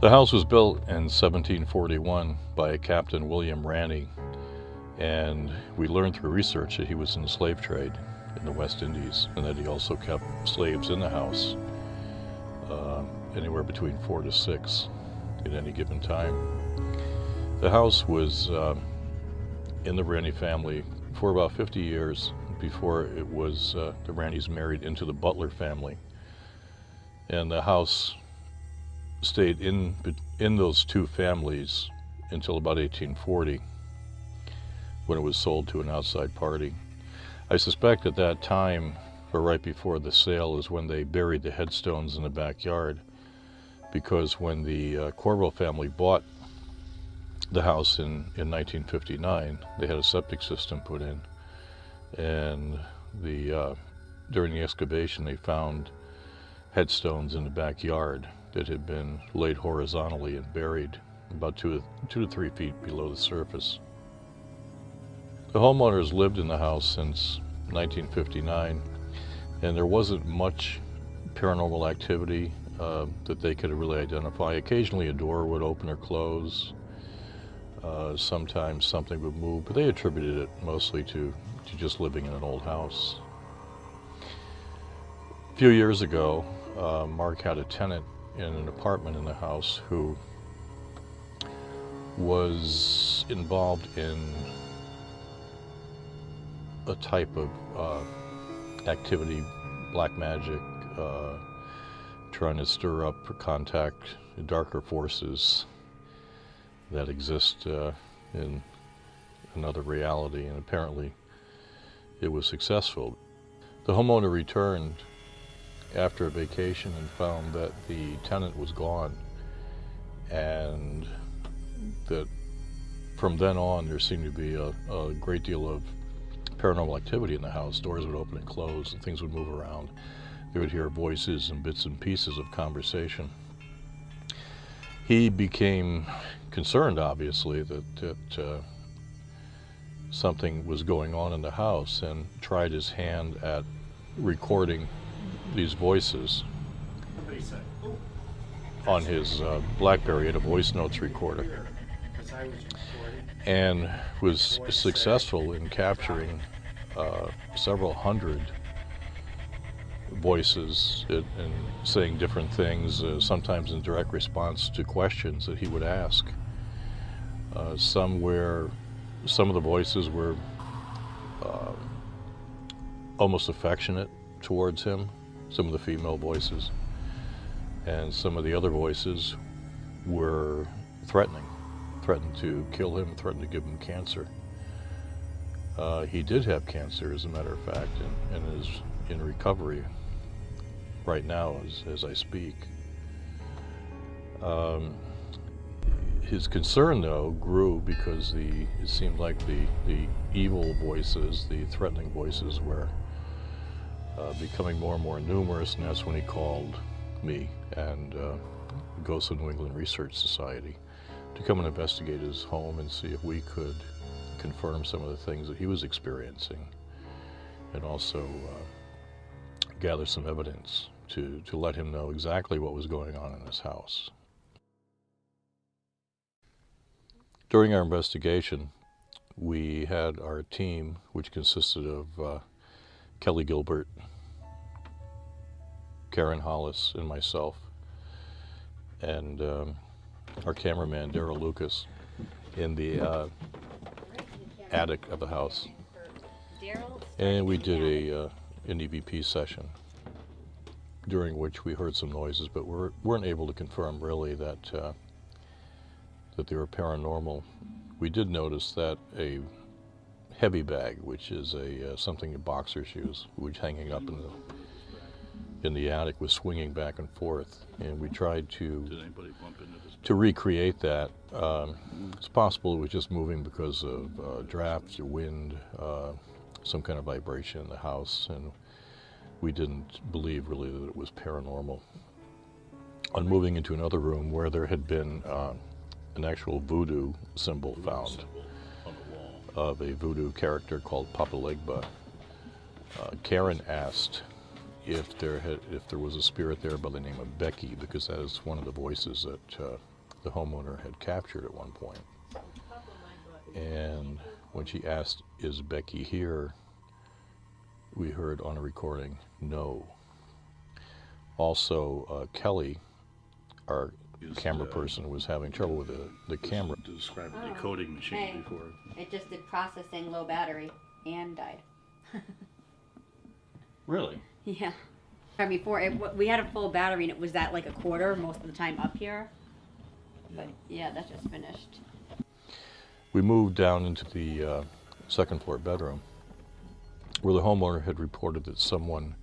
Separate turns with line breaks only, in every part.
The house was built in 1741 by Captain William Ranney, and we learned through research that he was in the slave trade in the West Indies, and that he also kept slaves in the house, anywhere between 4 to 6 at any given time. The house was in the Ranney family for about 50 years before it was the Ranneys married into the Butler family, and the house stayed in those two families until about 1840, when it was sold to an outside party. I suspect at that time, or right before the sale, is when they buried the headstones in the backyard, because when the Corville family bought the house in 1959, they had a septic system put in, and during the excavation they found headstones in the backyard that had been laid horizontally and buried about 2 to 3 feet below the surface. The homeowners lived in the house since 1959, and there wasn't much paranormal activity that they could really identify. Occasionally a door would open or close, sometimes something would move, but they attributed it mostly to just living in an old house. A few years ago, Mark had a tenant in an apartment in the house who was involved in a type of activity, black magic, trying to stir up or contact darker forces that exist in another reality, and apparently it was successful. The homeowner returned after a vacation and found that the tenant was gone, and that from then on there seemed to be a great deal of paranormal activity in the house. Doors would open and close and things would move around. They would hear voices and bits and pieces of conversation. He became concerned, obviously, that something was going on in the house, and tried his hand at recording these voices on his BlackBerry. He had a voice notes recorder, and was successful in capturing several hundred voices and saying different things, sometimes in direct response to questions that he would ask. Some of the voices were almost affectionate towards him, some of the female voices, and some of the other voices were threatened to kill him, threatened to give him cancer. He did have cancer, as a matter of fact, and is in recovery right now as I speak. His concern, though, grew because it seemed like the evil voices, the threatening voices, were becoming more and more numerous, and that's when he called me and the Ghosts of New England Research Society to come and investigate his home and see if we could confirm some of the things that he was experiencing, and also gather some evidence to let him know exactly what was going on in this house. During our investigation, we had our team, which consisted of Kelly Gilbert, Karen Hollis, and myself, and our cameraman, Darrell Lucas, in the attic of the house. And we did an EVP session, during which we heard some noises, but weren't able to confirm really that they were paranormal. We did notice that a heavy bag, which is something that boxers use, which hanging up in the attic, was swinging back and forth, and we tried to recreate that. It's possible it was just moving because of drafts or wind, some kind of vibration in the house, and we didn't believe really that it was paranormal. On moving into another room where there had been an actual voodoo symbol found of a voodoo character called Papa Legba, Karen asked if there was a spirit there by the name of Becky, because that is one of the voices that the homeowner had captured at one point. And when she asked, "Is Becky here?" we heard on a recording, "No." Also, Kelly, our camera person, was having trouble with the camera.
To describe a decoding machine before.
It just did processing, low battery, and died.
Really?
Yeah. Before, we had a full battery and it was at like a quarter most of the time up here. But yeah, that just finished.
We moved down into the second floor bedroom where the homeowner had reported that someone,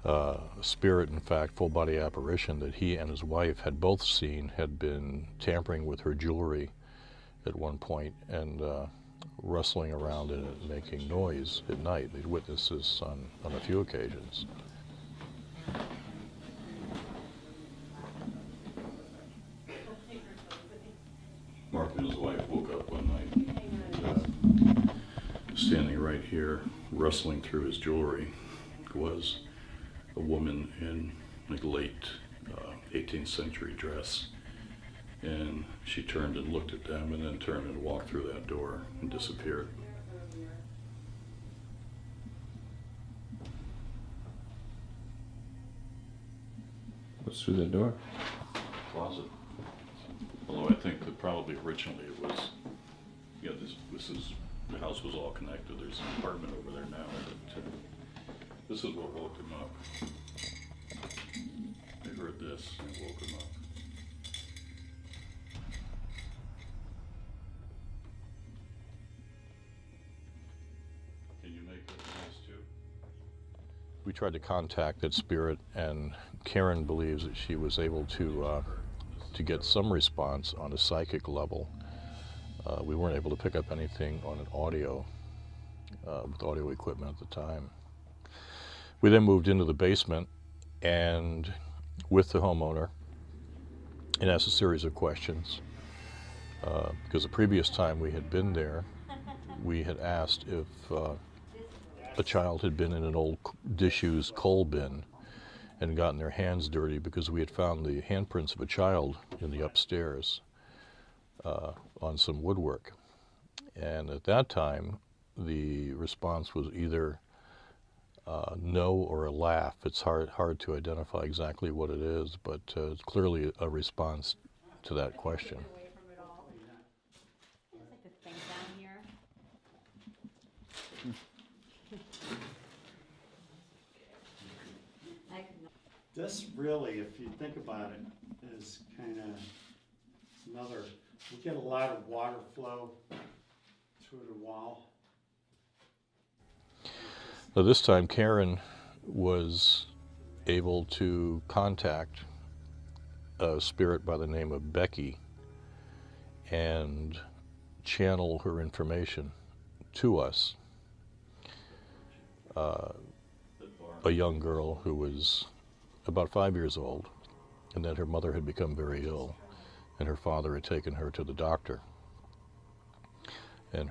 a spirit, in fact, full body apparition that he and his wife had both seen, had been tampering with her jewelry at one point and rustling around in it, making noise at night. They'd witnessed this on a few occasions. Mark and his wife woke up one night, standing right here, rustling through his jewelry, was a woman in like late 18th century dress. And she turned and looked at them and then turned and walked through that door and disappeared.
What's through the door?
Closet. Although I think that probably originally it was, yeah, this is, the house was all connected. There's an apartment over there now, but this is what woke them up. They heard this and it woke them up. Can you make that noise too? We tried to contact that spirit, and Karen believes that she was able to get some response on a psychic level. We weren't able to pick up anything on an audio, with audio equipment at the time. We then moved into the basement and with the homeowner and asked a series of questions. Because the previous time we had been there, we had asked if a child had been in an old disused coal bin and gotten their hands dirty, because we had found the handprints of a child in the upstairs on some woodwork. And at that time, the response was either no or a laugh. It's hard to identify exactly what it is, but it's clearly a response to that question.
This really, if you think about it, is kind of another, we get a lot of water flow through the wall.
Now this time Karen was able to contact a spirit by the name of Becky and channel her information to us. A young girl who was about 5 years old, and that her mother had become very ill, and her father had taken her to the doctor. And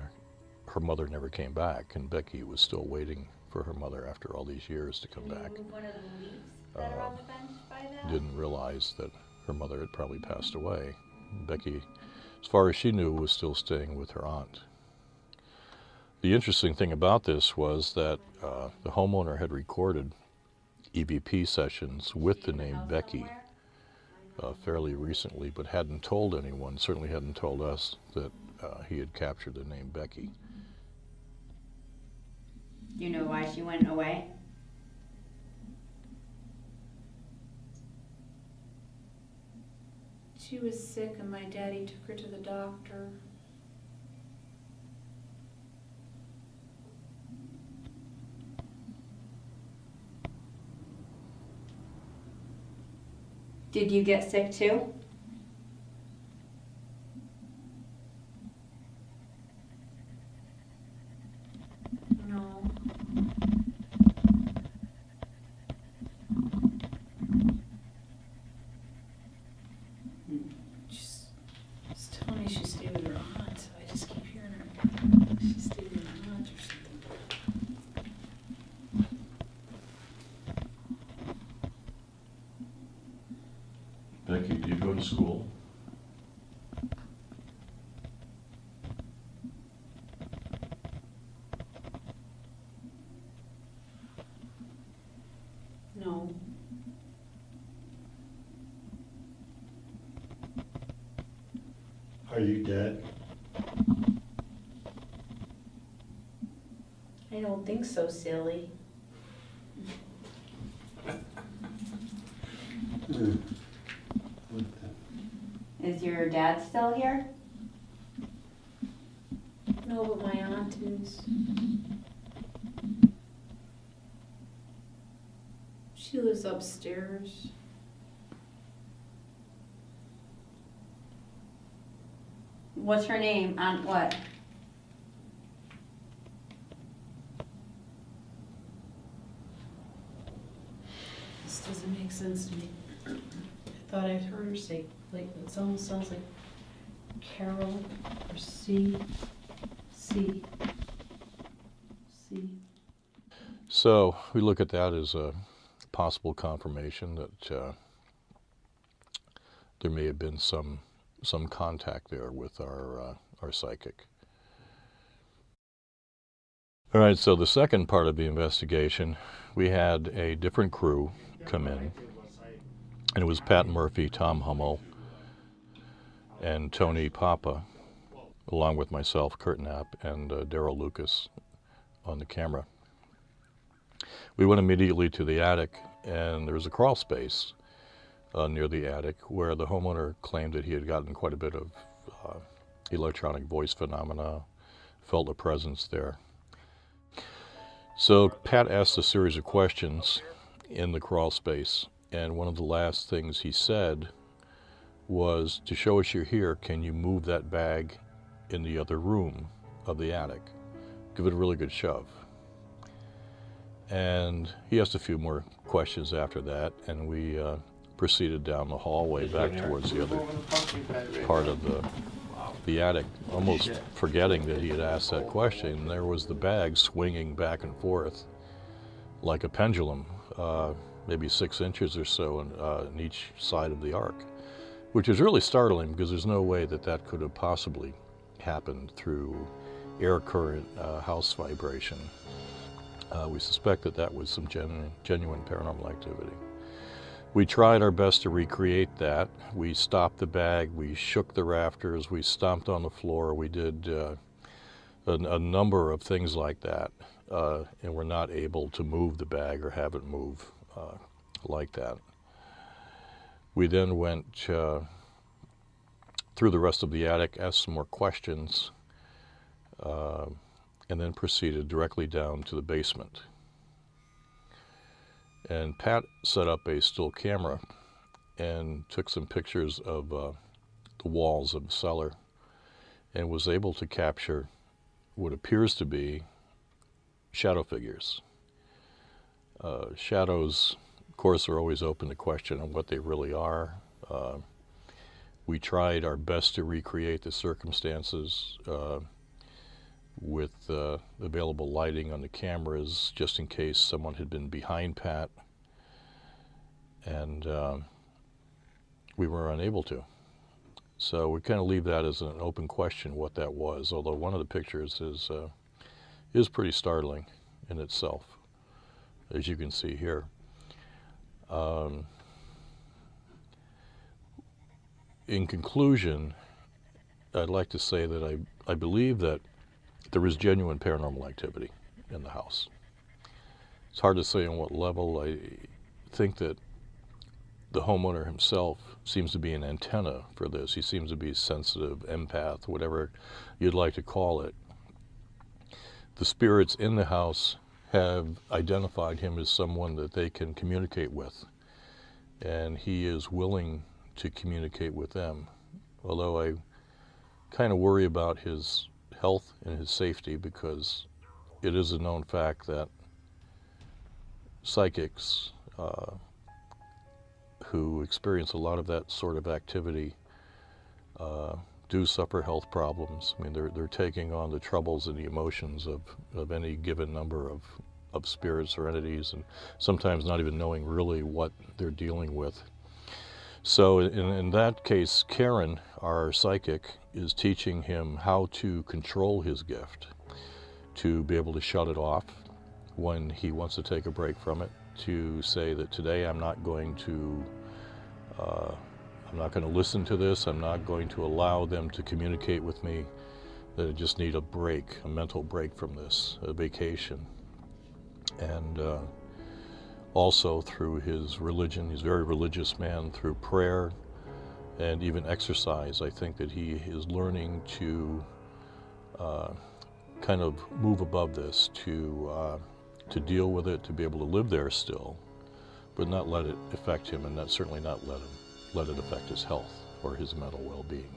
her mother never came back, and Becky was still waiting for her mother after all these years to come back. Didn't realize that her mother had probably passed away. Becky, as far as she knew, was still staying with her aunt. The interesting thing about this was that the homeowner had recorded EVP sessions with the name Becky fairly recently, but hadn't told anyone, certainly hadn't told us, that he had captured the name Becky.
Do you know why she went away?
She was sick and my daddy took her to the doctor.
Did you get sick too?
No. She's telling me she stayed with her aunt, so I just keep hearing her. She stayed with her aunt or something.
Becky, do you go to school?
Are you dead?
I don't think so, silly.
Is your dad still here?
No, but my aunt is. She lives upstairs.
What's her name? Aunt what?
This doesn't make sense to me. I thought I'd heard her say, like, it almost sounds like Carol or C.
So we look at that as a possible confirmation that there may have been some contact there with our psychic. All right, so the second part of the investigation, we had a different crew come in, and it was Pat Murphy, Tom Hummel, and Tony Papa, along with myself, Kurt Knapp, and Darrell Lucas on the camera. We went immediately to the attic, and there was a crawl space near the attic where the homeowner claimed that he had gotten quite a bit of electronic voice phenomena, felt a presence there. So Pat asked a series of questions in the crawl space, and one of the last things he said was, to show us you're here, can you move that bag in the other room of the attic? Give it a really good shove. And he asked a few more questions after that, and we proceeded down the hallway back towards the other part of the attic, almost forgetting that he had asked that question. And there was the bag swinging back and forth like a pendulum, maybe 6 inches or so on each side of the arc, which is really startling because there's no way that that could have possibly happened through air current, house vibration. We suspect that that was some genuine paranormal activity. We tried our best to recreate that. We stopped the bag, we shook the rafters, we stomped on the floor, we did a number of things like that, and we're not able to move the bag or have it move like that. We then went through the rest of the attic, asked some more questions, and then proceeded directly down to the basement. And Pat set up a still camera and took some pictures of the walls of the cellar and was able to capture what appears to be shadow figures. Shadows, of course, are always open to question on what they really are. We tried our best to recreate the circumstances with available lighting on the cameras, just in case someone had been behind Pat, and we were unable to. So we kind of leave that as an open question what that was, although one of the pictures is pretty startling in itself, as you can see here. In conclusion, I'd like to say that I believe that there is genuine paranormal activity in the house. It's hard to say on what level. I think that the homeowner himself seems to be an antenna for this. He seems to be sensitive, empath, whatever you'd like to call it. The spirits in the house have identified him as someone that they can communicate with, and he is willing to communicate with them. Although I kind of worry about his health and his safety, because it is a known fact that psychics who experience a lot of that sort of activity do suffer health problems. I mean, they're taking on the troubles and the emotions of any given number of spirits or entities, and sometimes not even knowing really what they're dealing with. So in that case, Karen, our psychic, is teaching him how to control his gift, to be able to shut it off when he wants to take a break from it, to say that today I'm not going to I'm not going to listen to this. I'm not going to allow them to communicate with me. That I just need a break, a mental break from this, a vacation. And also through his religion, he's a very religious man, through prayer and even exercise, I think that he is learning to kind of move above this, to deal with it, to be able to live there still, but not let it affect him, and certainly not let it affect his health or his mental well-being.